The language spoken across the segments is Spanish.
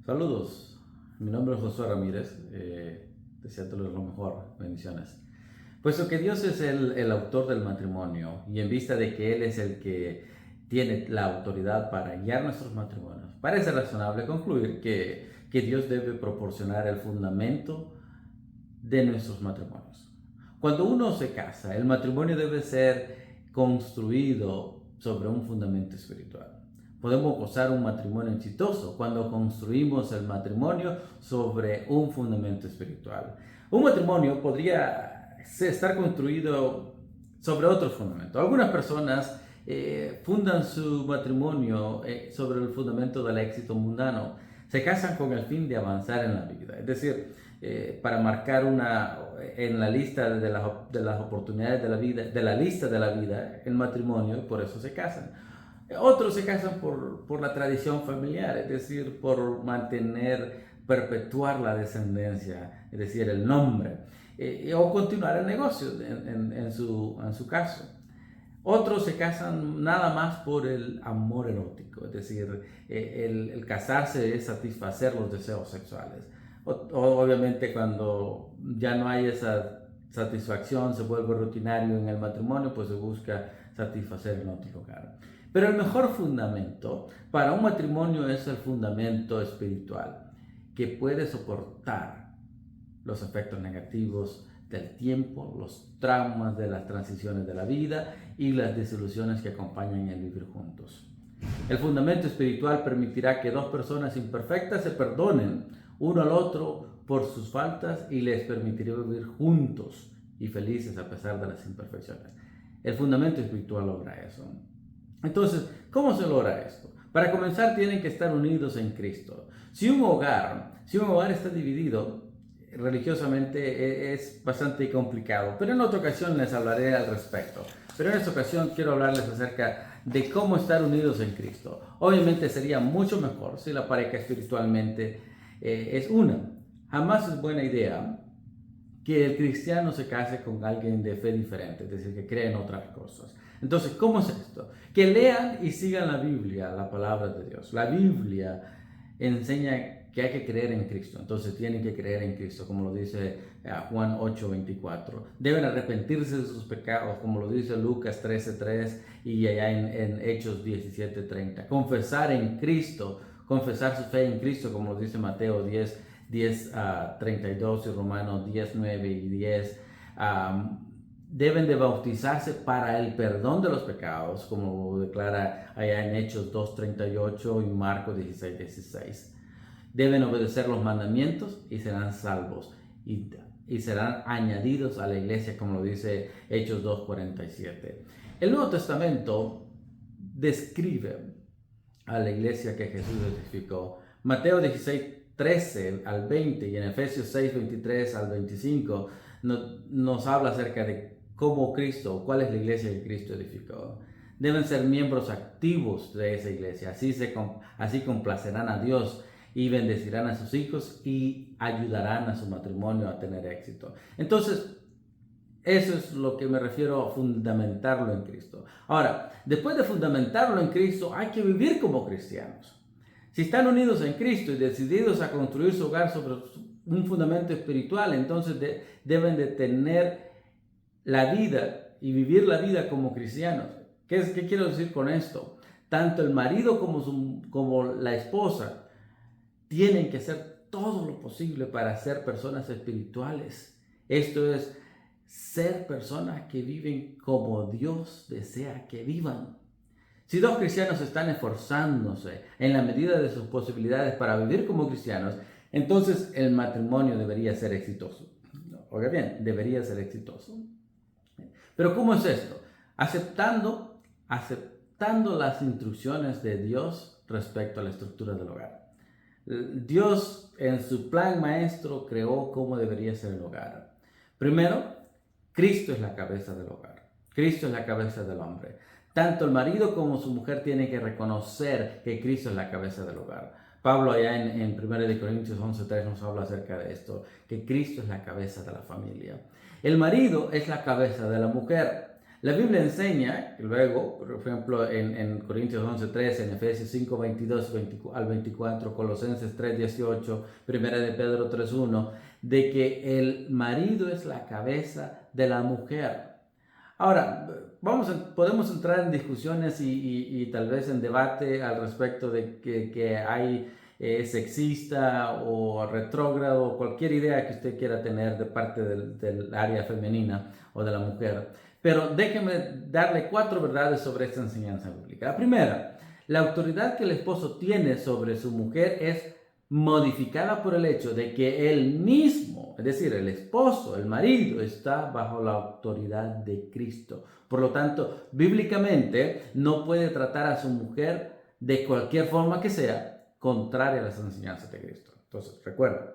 Saludos, mi nombre es Josué Ramírez, deseándoles lo mejor, bendiciones. Puesto que Dios es el autor del matrimonio y en vista de que Él es el que tiene la autoridad para guiar nuestros matrimonios, parece razonable concluir que Dios debe proporcionar el fundamento de nuestros matrimonios. Cuando uno se casa, el matrimonio debe ser construido sobre un fundamento espiritual. Podemos gozar un matrimonio exitoso cuando construimos el matrimonio sobre un fundamento espiritual. Un matrimonio podría estar construido sobre otro fundamento. Algunas personas fundan su matrimonio sobre el fundamento del éxito mundano. Se casan con el fin de avanzar en la vida, es decir, para marcar en la lista de las oportunidades de la vida, de la lista de la vida, el matrimonio, y por eso se casan. Otros se casan por la tradición familiar, es decir, por perpetuar la descendencia, es decir, el nombre, o continuar el negocio en su caso. Otros se casan nada más por el amor erótico, es decir, el casarse es satisfacer los deseos sexuales. Obviamente cuando ya no hay esa satisfacción, se vuelve rutinario en el matrimonio, pues se busca satisfacer en otro lugar. Pero el mejor fundamento para un matrimonio es el fundamento espiritual, que puede soportar los efectos negativos del tiempo, los traumas de las transiciones de la vida y las desilusiones que acompañan el vivir juntos. El fundamento espiritual permitirá que dos personas imperfectas se perdonen uno al otro por sus faltas y les permitirá vivir juntos y felices a pesar de las imperfecciones. El fundamento espiritual logra eso. Entonces, ¿cómo se logra esto? Para comenzar, tienen que estar unidos en Cristo. Si un hogar está dividido religiosamente, es bastante complicado, pero en otra ocasión les hablaré al respecto. Pero en esta ocasión quiero hablarles acerca de cómo estar unidos en Cristo. Obviamente sería mucho mejor si la pareja espiritualmente es una. Jamás es buena idea que el cristiano se case con alguien de fe diferente, es decir, que cree en otras cosas. Entonces, ¿cómo es esto? Que lean y sigan la Biblia, la palabra de Dios. La Biblia enseña que hay que creer en Cristo, entonces tienen que creer en Cristo, como lo dice Juan 8:24. Deben arrepentirse de sus pecados, como lo dice Lucas 13:3 y allá en Hechos 17:30. Confesar en Cristo, confesar su fe en Cristo, como lo dice Mateo 10:32 y Romanos 10:9 y 10. Deben de bautizarse para el perdón de los pecados, como lo declara allá en Hechos 2:38 y Marcos 16:16. Deben obedecer los mandamientos y serán salvos y serán añadidos a la iglesia, como lo dice Hechos 2:47. El Nuevo Testamento describe a la iglesia que Jesús edificó. Mateo 16:13 al 20 y en Efesios 6:23 al 25 nos habla acerca de cómo Cristo, cuál es la iglesia que Cristo edificó. Deben ser miembros activos de esa iglesia, así complacerán a Dios y bendecirán a sus hijos y ayudarán a su matrimonio a tener éxito. Entonces, eso es lo que me refiero a fundamentarlo en Cristo. Ahora, después de fundamentarlo en Cristo, hay que vivir como cristianos. Si están unidos en Cristo y decididos a construir su hogar sobre un fundamento espiritual, entonces deben de tener la vida y vivir la vida como cristianos. ¿Qué quiero decir con esto? Tanto el marido como la esposa tienen que hacer todo lo posible para ser personas espirituales. Esto es ser personas que viven como Dios desea que vivan. Si dos cristianos están esforzándose en la medida de sus posibilidades para vivir como cristianos, entonces el matrimonio debería ser exitoso. Oiga bien, debería ser exitoso. Pero ¿cómo es esto? Aceptando las instrucciones de Dios respecto a la estructura del hogar. Dios en su plan maestro creó cómo debería ser el hogar. Primero, Cristo es la cabeza del hogar. Cristo es la cabeza del hombre. Tanto el marido como su mujer tienen que reconocer que Cristo es la cabeza del hogar. Pablo allá en 1 Corintios 11:3 nos habla acerca de esto, que Cristo es la cabeza de la familia. El marido es la cabeza de la mujer. La Biblia enseña, luego, por ejemplo, en Corintios 11:13, en Efesios 5:22 al 24, Colosenses 3:18, Primera de Pedro 3:1, de que el marido es la cabeza de la mujer. Ahora, podemos entrar en discusiones y tal vez en debate al respecto de que hay sexista o retrógrado o cualquier idea que usted quiera tener de parte del área femenina o de la mujer. Pero déjeme darle 4 verdades sobre esta enseñanza bíblica. La primera, la autoridad que el esposo tiene sobre su mujer es modificada por el hecho de que él mismo, es decir, el esposo, el marido, está bajo la autoridad de Cristo. Por lo tanto, bíblicamente no puede tratar a su mujer de cualquier forma que sea contraria a las enseñanzas de Cristo. Entonces, recuerda.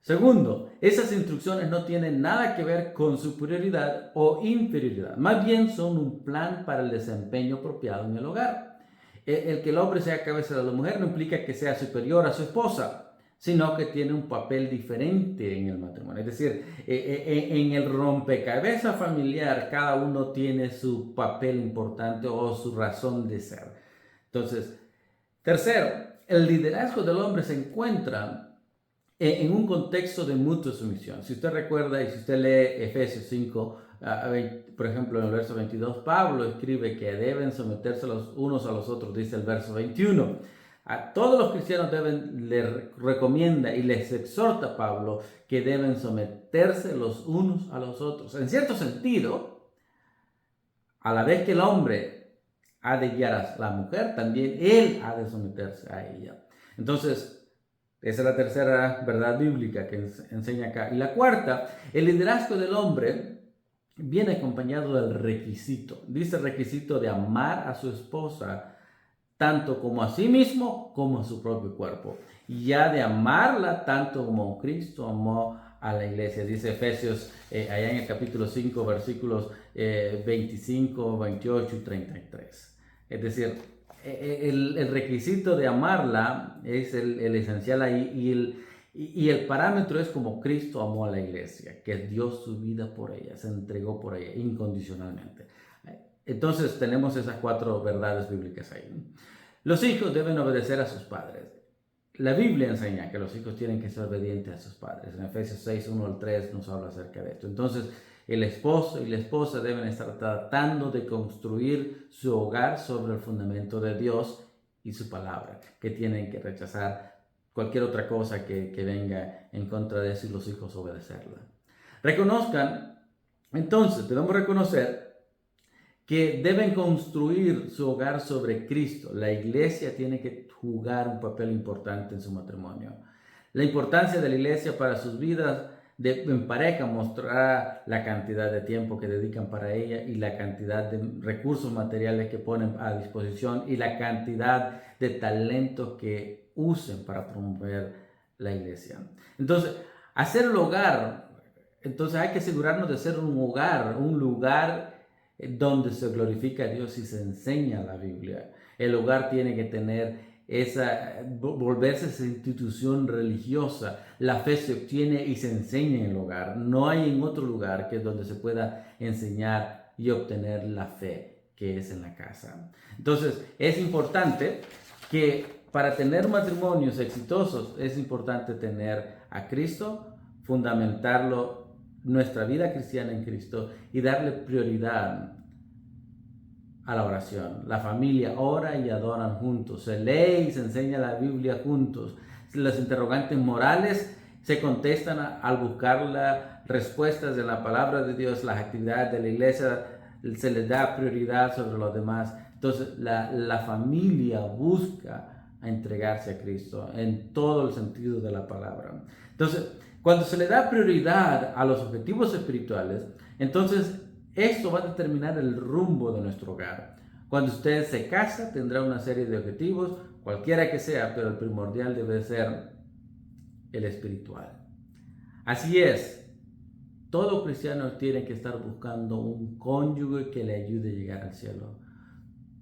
Segundo, esas instrucciones no tienen nada que ver con superioridad o inferioridad. Más bien son un plan para el desempeño apropiado en el hogar. El que el hombre sea cabeza de la mujer no implica que sea superior a su esposa, sino que tiene un papel diferente en el matrimonio. Es decir, en el rompecabezas familiar cada uno tiene su papel importante o su razón de ser. Entonces, tercero, el liderazgo del hombre se encuentra en un contexto de mutua sumisión. Si usted recuerda y si usted lee Efesios 5, por ejemplo, en el verso 22, Pablo escribe que deben someterse los unos a los otros, dice el verso 21. A todos los cristianos le recomienda y les exhorta Pablo que deben someterse los unos a los otros. En cierto sentido, a la vez que el hombre ha de guiar a la mujer, también él ha de someterse a ella. Entonces, esa es la tercera verdad bíblica que enseña acá. Y la cuarta, el liderazgo del hombre viene acompañado del requisito. Dice el requisito de amar a su esposa tanto como a sí mismo como a su propio cuerpo. Y ya de amarla tanto como Cristo amó a la iglesia. Dice Efesios allá en el capítulo 5, versículos 25, 28 y 33. Es decir, el requisito de amarla es el esencial ahí y el parámetro es como Cristo amó a la iglesia, que dio su vida por ella, se entregó por ella incondicionalmente. Entonces tenemos esas 4 verdades bíblicas ahí. Los hijos deben obedecer a sus padres. La Biblia enseña que los hijos tienen que ser obedientes a sus padres. En Efesios 6, 1 al 3 nos habla acerca de esto. Entonces, el esposo y la esposa deben estar tratando de construir su hogar sobre el fundamento de Dios y su palabra, que tienen que rechazar cualquier otra cosa que venga en contra de eso y los hijos obedecerla. Reconozcan, entonces debemos reconocer que deben construir su hogar sobre Cristo. La iglesia tiene que jugar un papel importante en su matrimonio. La importancia de la iglesia para sus vidas en pareja mostrará la cantidad de tiempo que dedican para ella y la cantidad de recursos materiales que ponen a disposición y la cantidad de talentos que usen para promover la iglesia. Entonces, hacer el hogar, entonces hay que asegurarnos de ser un hogar, un lugar donde se glorifica a Dios y se enseña la Biblia. El hogar tiene que tener volverse esa institución religiosa. La fe se obtiene y se enseña en el hogar. No hay en otro lugar que es donde se pueda enseñar y obtener la fe, que es en la casa. Entonces, es importante que para tener matrimonios exitosos, es importante tener a Cristo, fundamentarlo, nuestra vida cristiana en Cristo y darle prioridad a la oración. La familia ora y adoran juntos, se lee y se enseña la Biblia juntos. Las interrogantes morales se contestan al buscar las respuestas de la palabra de Dios, las actividades de la iglesia se les da prioridad sobre los demás. Entonces la familia busca a entregarse a Cristo en todo el sentido de la palabra. Entonces, cuando se le da prioridad a los objetivos espirituales, entonces esto va a determinar el rumbo de nuestro hogar. Cuando usted se casa, tendrá una serie de objetivos, cualquiera que sea, pero el primordial debe ser el espiritual. Así es, todo cristiano tiene que estar buscando un cónyuge que le ayude a llegar al cielo.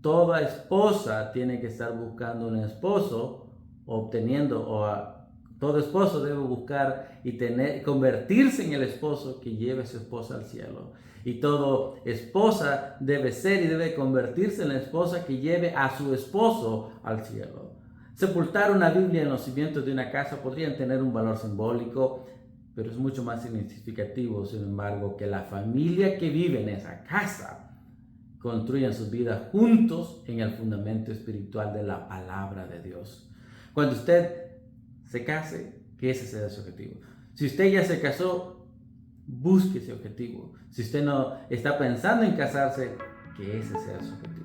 Toda esposa tiene que estar buscando un esposo, obteniendo o Todo esposo debe buscar y convertirse en el esposo que lleve a su esposa al cielo. Y toda esposa debe ser y debe convertirse en la esposa que lleve a su esposo al cielo. Sepultar una Biblia en los cimientos de una casa podrían tener un valor simbólico, pero es mucho más significativo, sin embargo, que la familia que vive en esa casa construyan sus vidas juntos en el fundamento espiritual de la palabra de Dios. Cuando usted se case, que ese sea su objetivo. Si usted ya se casó, busque ese objetivo. Si usted no está pensando en casarse, que ese sea su objetivo.